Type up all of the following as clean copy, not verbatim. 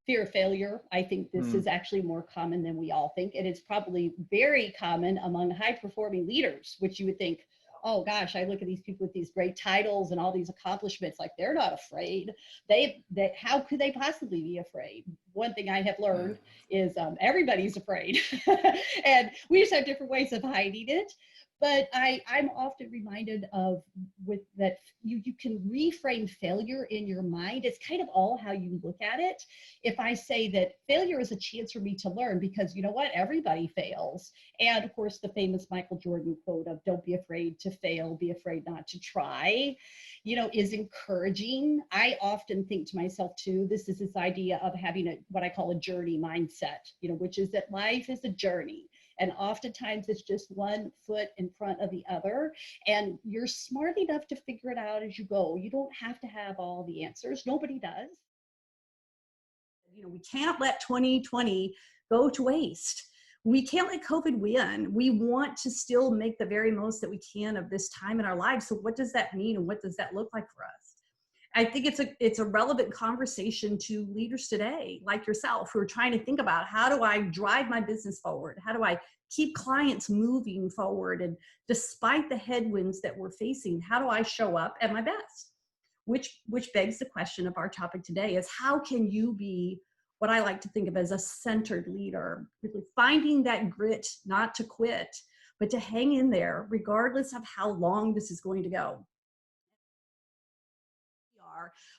fear of failure. I think this is actually more common than we all think. And it's probably very common among high performing leaders, which you would think, oh gosh, I look at these people with these great titles and all these accomplishments, like they're not afraid. How could they possibly be afraid? One thing I have learned is everybody's afraid. And we just have different ways of hiding it. But I'm often reminded of that you can reframe failure in your mind. It's kind of all how you look at it. If I say that failure is a chance for me to learn, because you know what, everybody fails. And of course, the famous Michael Jordan quote of "Don't be afraid to fail, be afraid not to try," is encouraging. I often think to myself too, this idea of having what I call a journey mindset, which is that life is a journey. And oftentimes it's just one foot in front of the other. And you're smart enough to figure it out as you go. You don't have to have all the answers. Nobody does. We can't let 2020 go to waste. We can't let COVID win. We want to still make the very most that we can of this time in our lives. So what does that mean? And what does that look like for us? I think it's a relevant conversation to leaders today, like yourself, who are trying to think about, how do I drive my business forward? How do I keep clients moving forward? And despite the headwinds that we're facing, how do I show up at my best? Which begs the question of our topic today is, how can you be what I like to think of as a centered leader, really finding that grit, not to quit, but to hang in there regardless of how long this is going to go.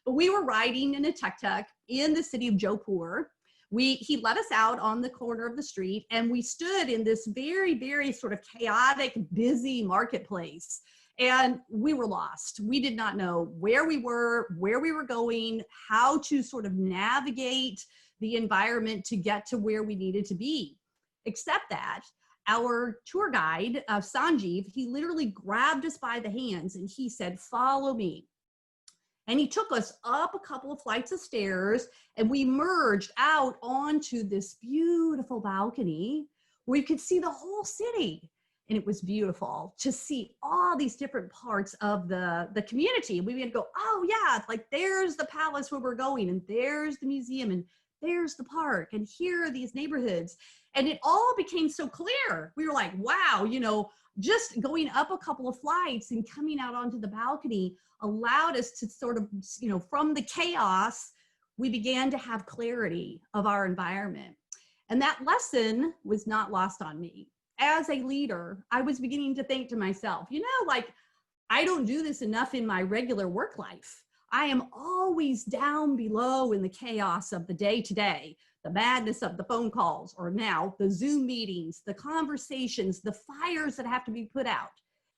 But we were riding in a tuk-tuk in the city of Jodhpur. He let us out on the corner of the street, and we stood in this very, very sort of chaotic, busy marketplace. And we were lost. We did not know where we were going, how to sort of navigate the environment to get to where we needed to be. Except that our tour guide, Sanjeev, he literally grabbed us by the hands and he said, "Follow me." And he took us up a couple of flights of stairs, and we merged out onto this beautiful balcony where you could see the whole city. And it was beautiful to see all these different parts of the community. We began to go, oh yeah, like there's the palace where we're going, and there's the museum, and there's the park, and here are these neighborhoods. And it all became so clear. We were like, wow, just going up a couple of flights and coming out onto the balcony allowed us to sort of, from the chaos, we began to have clarity of our environment. And that lesson was not lost on me. As a leader, I was beginning to think to myself, I don't do this enough in my regular work life. I am always down below in the chaos of the day-to-day, the madness of the phone calls, or now the Zoom meetings, the conversations, the fires that have to be put out.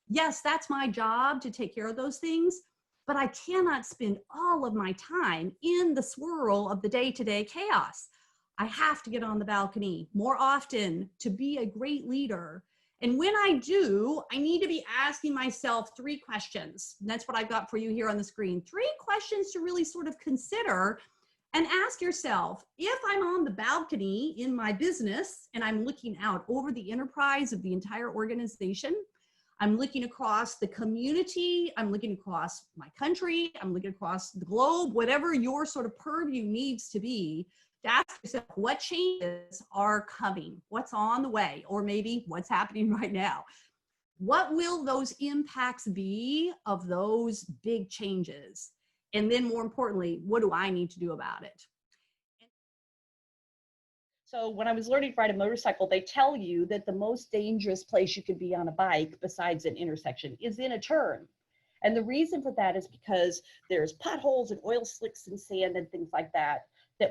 Yes, that's my job to take care of those things, but I cannot spend all of my time in the swirl of the day-to-day chaos. I have to get on the balcony more often to be a great leader. And when I do, I need to be asking myself 3 questions. And that's what I've got for you here on the screen. 3 questions to really sort of consider and ask yourself, if I'm on the balcony in my business and I'm looking out over the enterprise of the entire organization, I'm looking across the community, I'm looking across my country, I'm looking across the globe, whatever your sort of purview needs to be, to ask yourself what changes are coming, what's on the way, or maybe what's happening right now. What will those impacts be of those big changes? And then more importantly, what do I need to do about it? So when I was learning to ride a motorcycle, they tell you that the most dangerous place you could be on a bike besides an intersection is in a turn. And the reason for that is because there's potholes and oil slicks and sand and things like that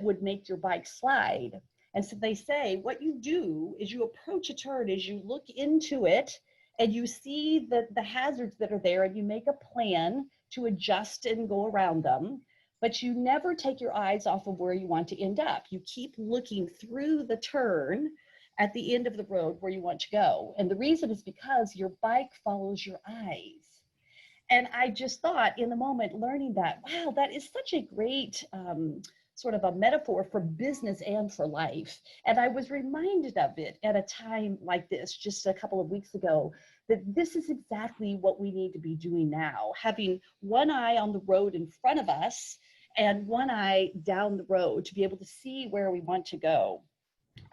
would make your bike slide. And so they say what you do is you approach a turn as you look into it and you see the hazards that are there, and you make a plan to adjust and go around them. But you never take your eyes off of where you want to end up. You keep looking through the turn at the end of the road where you want to go. And the reason is because your bike follows your eyes. And I just thought in the moment learning that, wow, that is such a great sort of a metaphor for business and for life. And I was reminded of it at a time like this, just a couple of weeks ago, that this is exactly what we need to be doing now, having one eye on the road in front of us and one eye down the road to be able to see where we want to go.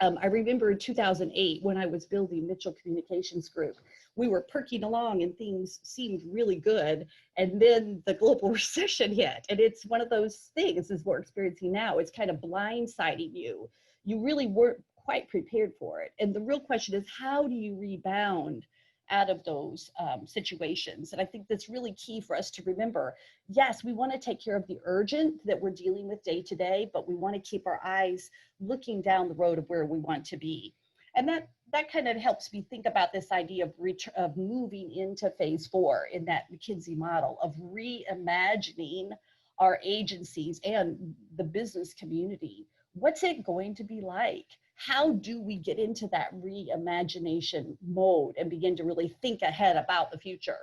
I remember in 2008 when I was building Mitchell Communications Group, we were perking along and things seemed really good. And then the global recession hit. And it's one of those things as we're experiencing now. It's kind of blindsiding you. You really weren't quite prepared for it. And the real question is, how do you rebound out of those situations? And I think that's really key for us to remember. Yes, we want to take care of the urgent that we're dealing with day to day, but we want to keep our eyes looking down the road of where we want to be. And that kind of helps me think about this idea of moving into phase 4 in that McKinsey model of reimagining our agencies and the business community. What's it going to be like? How do we get into that reimagination mode and begin to really think ahead about the future?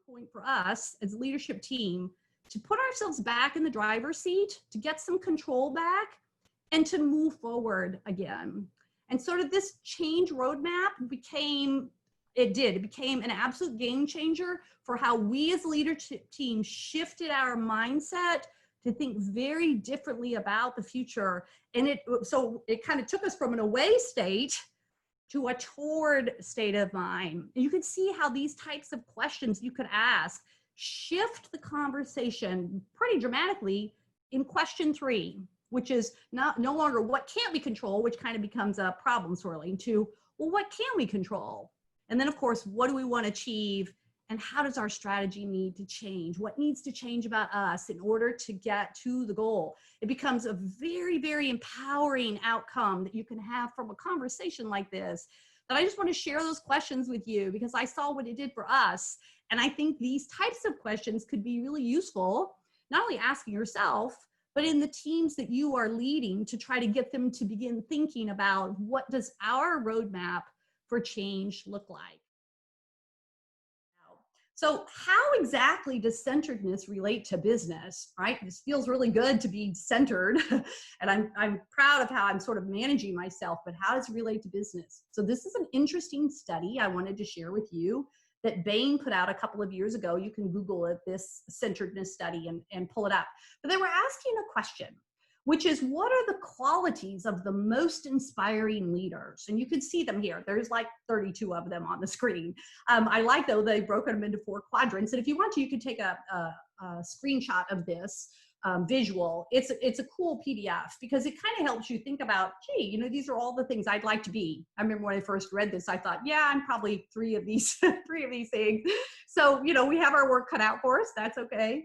Point for us as a leadership team to put ourselves back in the driver's seat, to get some control back, and to move forward again. And sort of this change roadmap became an absolute game changer for how we as a leadership team shifted our mindset to think very differently about the future. And it kind of took us from an away state to a toward state of mind. You can see how these types of questions you could ask shift the conversation pretty dramatically in question 3, which is no longer what can't we control, which kind of becomes a problem swirling, to, well, what can we control? And then of course, what do we want to achieve? And how does our strategy need to change? What needs to change about us in order to get to the goal? It becomes a very, very empowering outcome that you can have from a conversation like this. But I just want to share those questions with you because I saw what it did for us. And I think these types of questions could be really useful, not only asking yourself, but in the teams that you are leading to try to get them to begin thinking about what does our roadmap for change look like? So how exactly does centeredness relate to business, right? This feels really good to be centered and I'm proud of how I'm sort of managing myself, but how does it relate to business? So this is an interesting study I wanted to share with you that Bain put out a couple of years ago. You can Google it, this centeredness study, and pull it up. But they were asking a question, which is, what are the qualities of the most inspiring leaders? And you can see them here. There's like 32 of them on the screen. I like, though, they've broken them into 4 quadrants. And if you want to, you can take a screenshot of this visual. It's a cool PDF because it kind of helps you think about, gee, you know, these are all the things I'd like to be. I remember when I first read this, I thought, yeah, I'm probably 3 of these, 3 of these things. So, you know, we have our work cut out for us. That's okay.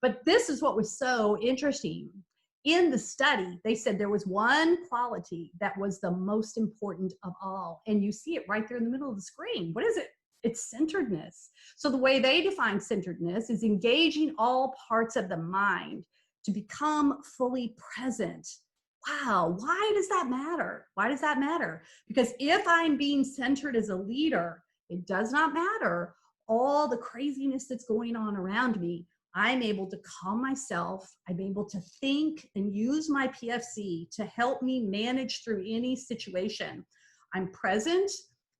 But this is what was so interesting. In the study, they said there was one quality that was the most important of all. And you see it right there in the middle of the screen. What is it? It's centeredness. So the way they define centeredness is engaging all parts of the mind to become fully present. Wow, why does that matter? Why does that matter? Because if I'm being centered as a leader, it does not matter all the craziness that's going on around me. I'm able to calm myself. I'm able to think and use my PFC to help me manage through any situation. I'm present.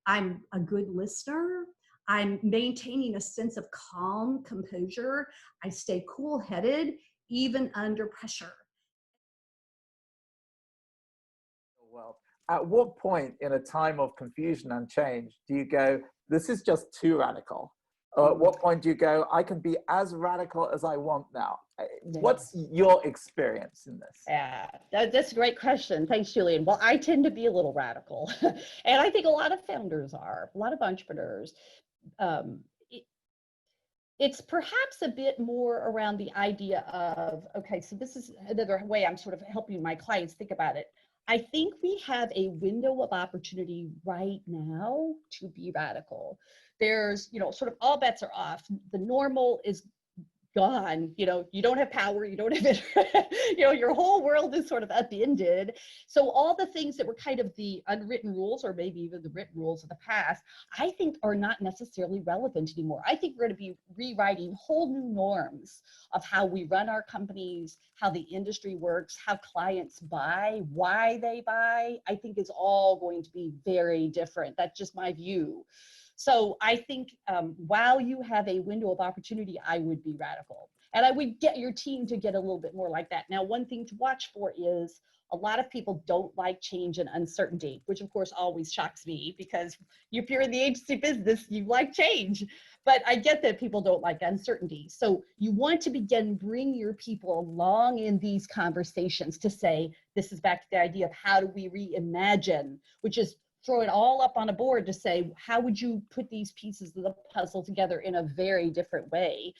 I'm a good listener. I'm maintaining a sense of calm, composure. I stay cool-headed, even under pressure. Well, at what point in a time of confusion and change do you go, this is just too radical? Or at what point do you go, I can be as radical as I want now? What's your experience in this? Yeah, that's a great question. Thanks, Julian. Well, I tend to be a little radical. And I think a lot of founders are, a lot of entrepreneurs. It's perhaps a bit more around the idea of, okay, so this is another way I'm sort of helping my clients think about it. I think we have a window of opportunity right now to be radical. There's, you know, sort of all bets are off. The normal is gone. You know, you don't have power, you don't have it, you know, your whole world is sort of upended. So all the things that were kind of the unwritten rules, or maybe even the written rules of the past, I think are not necessarily relevant anymore. I think we're going to be rewriting whole new norms of how we run our companies, how the industry works, how clients buy, why they buy. I think is all going to be very different. That's just my view. So I think while you have a window of opportunity, I would be radical. And I would get your team to get a little bit more like that. Now, one thing to watch for is a lot of people don't like change and uncertainty, which of course always shocks me, because if you're in the agency business, you like change. But I get that people don't like uncertainty. So you want to bring your people along in these conversations to say, this is back to the idea of how do we reimagine, which is throw it all up on a board to say, how would you put these pieces of the puzzle together in a very different way?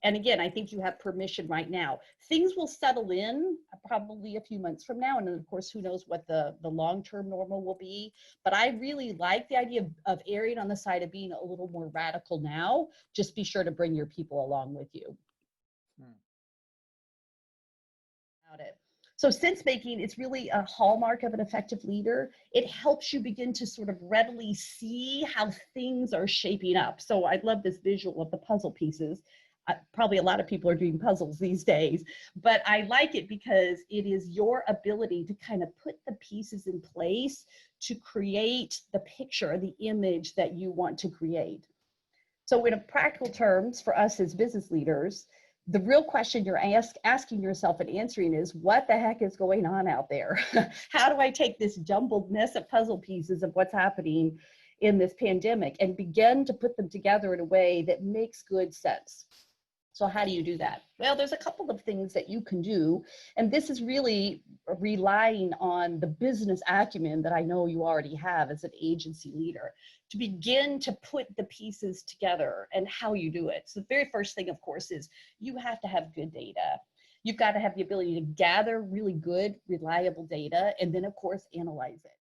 And again, I think you have permission right now. Things will settle in probably a few months from now. And then of course, who knows what the long-term normal will be. But I really like the idea of erring on the side of being a little more radical now. Just be sure to bring your people along with you. About it. So sense making is really a hallmark of an effective leader. It helps you begin to sort of readily see how things are shaping up. So I love this visual of the puzzle pieces. Probably a lot of people are doing puzzles these days, but I like it because it is your ability to kind of put the pieces in place to create the picture, the image that you want to create. So in practical terms, for us as business leaders, the real question you're asking yourself and answering is, what the heck is going on out there? How do I take this jumbled mess of puzzle pieces of what's happening in this pandemic and begin to put them together in a way that makes good sense? So how do you do that? Well, there's a couple of things that you can do. And this is really relying on the business acumen that I know you already have as an agency leader to begin to put the pieces together and how you do it. So the very first thing, of course, is you have to have good data. You've got to have the ability to gather really good, reliable data, and then, of course, analyze it.